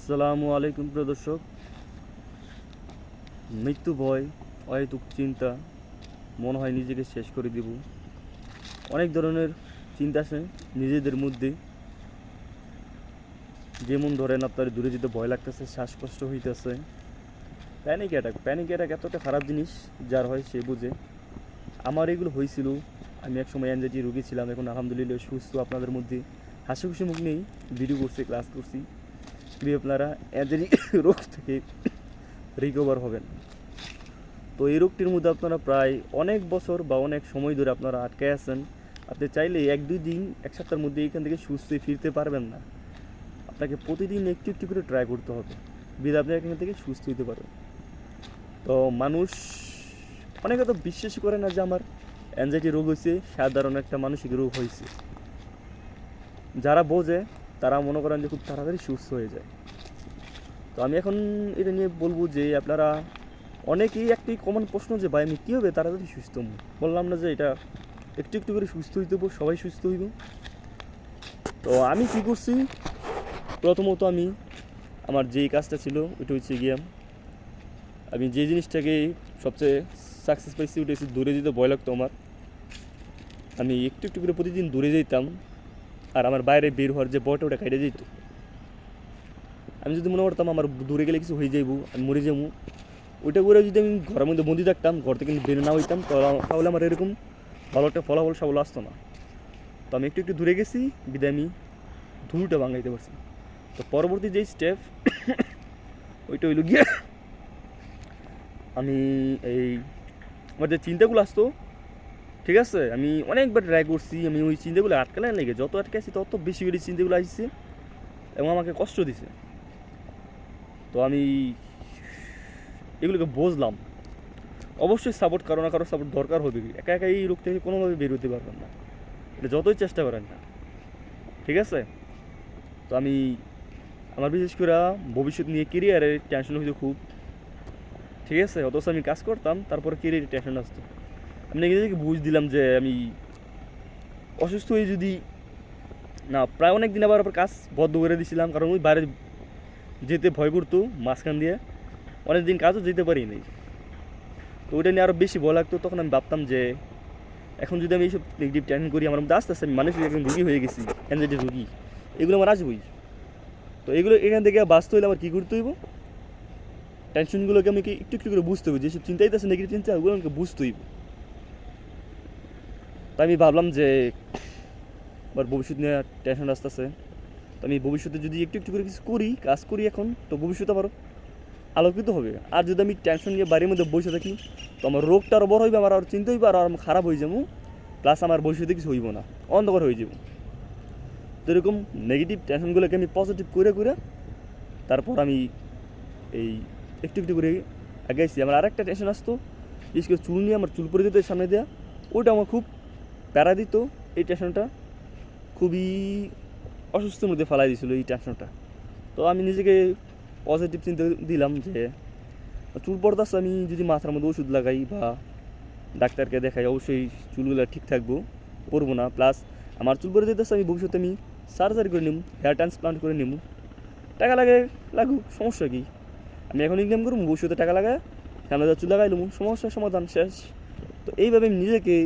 আসসালামু আলাইকুম প্রিয় দর্শক। মৃত্যু ভয়, অহেতুক চিন্তা, মনে হয় নিজেকে শেষ করে দিব। অনেক ধরনের চিন্তা আসে নিজেদের মধ্যে, যেমন ধরেন আপনার দূরে যেতে ভয় লাগতেছে, শ্বাসকষ্ট হইতেছে, প্যানিক অ্যাটাক এতটা খারাপ জিনিস, যার হয় সে বুঝে। আমার এগুলো হয়েছিল, আমি একসময় অ্যাংজাইটি রোগী ছিলাম, এখন আলহামদুলিল্লাহ সুস্থ। আপনাদের মধ্যে হাসি খুশি মুখ নেই, ভিডিও করছি, ক্লাস করছি, কীভাবে আপনারা অ্যাংজাইটি রোগ থেকে রিকভার হবেন। তো এই রোগটির মধ্যে আপনারা প্রায় অনেক বছর বা অনেক সময় ধরে আপনারা আটকে আছেন। আপনি চাইলে 1-2 দিন, 1 সপ্তাহের মধ্যে এখান থেকে সুস্থ ফিরতে পারবেন না। আপনাকে প্রতিদিন একটু একটু করে ট্রাই করতে হবে, বিধা আপনি এখান থেকে সুস্থ হতে পারবেন। তো মানুষ অনেকে তো বিশ্বাস করে না যে আমার অ্যাংজাইটি রোগ হয়েছে, সাধারণ একটা মানসিক রোগ হয়েছে। যারা বোঝে তারা মনে করেন যে খুব তাড়াতাড়ি সুস্থ হয়ে যায়। তো আমি এখন এটা নিয়ে বলবো যে আপনারা অনেকেই একটি কমন প্রশ্ন যে ভাই আমি কীভাবে তাড়াতাড়ি সুস্থ হব। বললাম না যে এটা একটু একটু করে সুস্থ হইতে হবো, সবাই সুস্থ হইব। তো আমি কী করছি, প্রথমত আমি আমার যেই কাজটা ছিল ওইটা হচ্ছে গিয়ে, আমি যে জিনিসটাকে সবচেয়ে সাকসেস পাইছি ওইটা হচ্ছে দূরে যেতে ভয় লাগতো আমার। আমি একটু একটু করে প্রতিদিন দূরে যেতাম, আর আমার বাইরে বের হওয়ার যে ভয়টা ওটা কেটে যেত। আমি যদি মনে করতাম আমার দূরে গেলে কিছু হয়ে যাইব, আমি মরে যাবো, ওইটা করে যদি আমি ঘরের মধ্যে বন্দি থাকতাম, ঘর থেকে বের না হইতাম, তাহলে আমার এরকম ভালো একটা ফলাফল সফল আসতো না। তো আমি একটু একটু দূরে গেছি, বিদায় আমি ধুলটা ভাঙাইতে পারছি। তো পরবর্তী যেই স্টেপ ওইটা হইল গিয়ে, আমি এই আমার যে চিন্তাগুলো আসতো, ঠিক আছে, আমি অনেকবার ট্রাই করছি, আমি ওই চিন্তাগুলো আটকালে লেগে যত আটকাইছি তত বেশি করে চিন্তাগুলো আসছে এবং আমাকে কষ্ট দিছে। তো আমি এগুলোকে বুঝলাম, অবশ্যই সাপোর্ট কারো না কারো সাপোর্ট দরকার হবে। একা একা এই রোগ থেকে কোনোভাবে বের হতে পারবেন না, এটা যতই চেষ্টা করেন না, ঠিক আছে। তো আমি আমার বিশেষ করে ভবিষ্যৎ নিয়ে কেরিয়ারের টেনশন হইতো খুব, ঠিক আছে। অথচ আমি কাজ করতাম, তারপরে কেরিয়ারের টেনশন আসতো। আমি নিজেকে বুঝ দিলাম যে আমি অসুস্থ হয়ে যদি না, প্রায় অনেক দিন আবার কাজ বন্ধ করে দিয়েছিলাম, কারণ ওই বাইরে যেতে ভয় করতো, মাঝখান দিয়ে অনেক দিন কাজও যেতে পারি নাই। তো ওইটা নিয়ে আরও বেশি ভয় লাগতো। তখন আমি ভাবতাম যে এখন যদি আমি এইসব নেগেটিভ টেনশন করি, আমার মধ্যে আস্তে আস্তে আমি মানসিক একজন রুগী হয়ে গেছি, অ্যাংজাইটি রুগী, এগুলো আমার আসবই। তো এগুলো এখান থেকে বাঁচতে হলে আমার কী করতে হইব, টেনশনগুলোকে আমাকে একটু একটু করে বুঝতে হবে, যেসব চিন্তাই আছে নেগেটিভ চিন্তা, ওগুলো আমাকে বুঝতে হইব। তাই আমি ভাবলাম যে আমার ভবিষ্যৎ নিয়ে টেনশন আসতেছে, তো আমি ভবিষ্যতে যদি একটু একটু করে কিছু করি, কাজ করি এখন, তো ভবিষ্যতে আবারও আলোকিত হবে। আর যদি আমি টেনশন নিয়ে বাড়ির মধ্যে বসে থাকি, তো আমার রোগটা আরও বড় হইবে, আমার আর চিন্তা হইবে, আর আমার খারাপ হয়ে যাবো, প্লাস আমার ভবিষ্যতে কিছু হইব না, অন্ধকার হয়ে যাব। তো এরকম নেগেটিভ টেনশনগুলোকে আমি পজিটিভ করে করে তারপর আমি এই একটু একটু করে আগাইছি। আমার আরেকটা টেনশন আসতো, বিশেষ করে চুল নিয়ে, আমার চুল পরে দিতে সামনে দেওয়া, ওইটা আমার খুব প্যারা দিত। এই টেনশনটা খুবই অসুস্থর মধ্যে ফেলাই দিয়েছিল এই টেনশনটা। তো আমি নিজেকে পজিটিভ চিন্তা দিলাম যে চুল পড়তেছে, আমি যদি মাথার মধ্যে ওষুধ লাগাই বা ডাক্তারকে দেখাই, অবশ্যই চুলগুলো ঠিক থাকবো, পরবো না। প্লাস আমার চুল পরে দিতেছে, আমি ভবিষ্যতে আমি সার্জারি করে নিব, হেয়ার ট্রান্সপ্লান্ট করে নিব, টাকা লাগুক, সমস্যা কী। আমি এখন ইনকাম করবো, ভবিষ্যতে টাকা লাগায় সামনে চুল লাগাই নেবো, সমস্যার সমাধান শেষ। তো এইভাবে আমি নিজেকে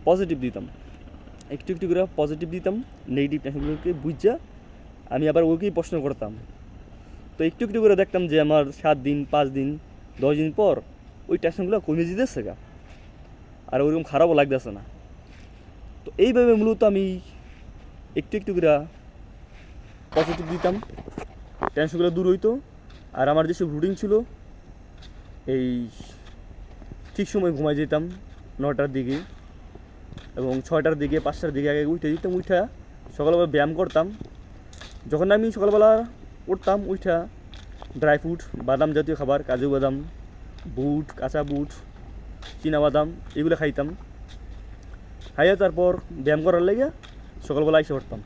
পজিটিভ দিতাম, একটু একটু করে পজিটিভ দিতাম, নেগেটিভ টেনশনগুলোকে বুঝা আমি আবার ওকেই প্রশ্ন করতাম। তো একটু একটু করে দেখতাম যে আমার 7 দিন, 5 দিন, 10 দিন পর ওই টেনশনগুলো কমে যেতেছে গা, আর ওইরকম খারাপও লাগতেছে না। তো এইভাবে মূলত আমি একটু একটু করে পজিটিভ দিতাম, টেনশনগুলো দূর হইতো। আর আমার যেসব রুটিন ছিল, এই ঠিক সময় ঘুমাই যেতাম 9টার দিকে, এবং 6টার দিকে, 5টার দিকে আগে উঠে দিতাম। উঠা সকালবেলা ব্যায়াম করতাম। যখন আমি সকালবেলা উঠতাম, উঠা ড্রাই ফ্রুট, বাদাম জাতীয় খাবার, কাজু বাদাম, বুট, কাঁচা বুট, বাদাম, এগুলো খাইতাম। খাইয়া তারপর ব্যায়াম করার লেগে সকালবেলা এসে উঠতাম।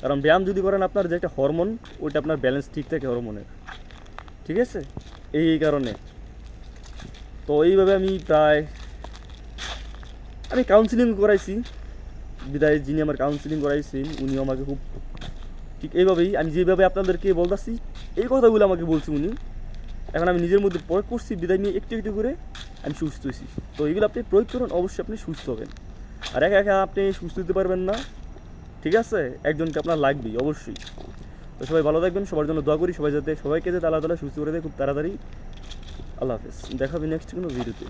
কারণ ব্যায়াম যদি করেন, আপনার যে একটা হরমোন, ওইটা আপনার ব্যালেন্স ঠিক থাকে হরমোনের, ঠিক আছে, এই কারণে। তো এইভাবে আমি কাউন্সিলিং করাইছি, বিদায় যিনি আমার কাউন্সিলিং করাইছেন উনি আমাকে খুব ঠিক এইভাবেই আমি যেভাবে আপনাদেরকে বলতেছি এই কথাগুলো আমাকে বলছি উনি, এখন আমি নিজের মধ্যে প্রয়োগ করছি, বিদায় নিয়ে একটু একটু করে আমি সুস্থ হয়েছি। তো এগুলো আপনি প্রয়োগ করুন, অবশ্যই আপনি সুস্থ হবেন। আর একা একা আপনি সুস্থ হতে পারবেন না, ঠিক আছে? একজনকে আপনার লাগবেই অবশ্যই। তো সবাই ভালো থাকবেন, সবার জন্য দোয়া করি, সবাইকে যাতে আল্লাহ তাআলা সুস্থ করে দেয় খুব তাড়াতাড়ি। আল্লাহ হাফেজ, দেখা হবে নেক্সট কোনো ভিডিওতে।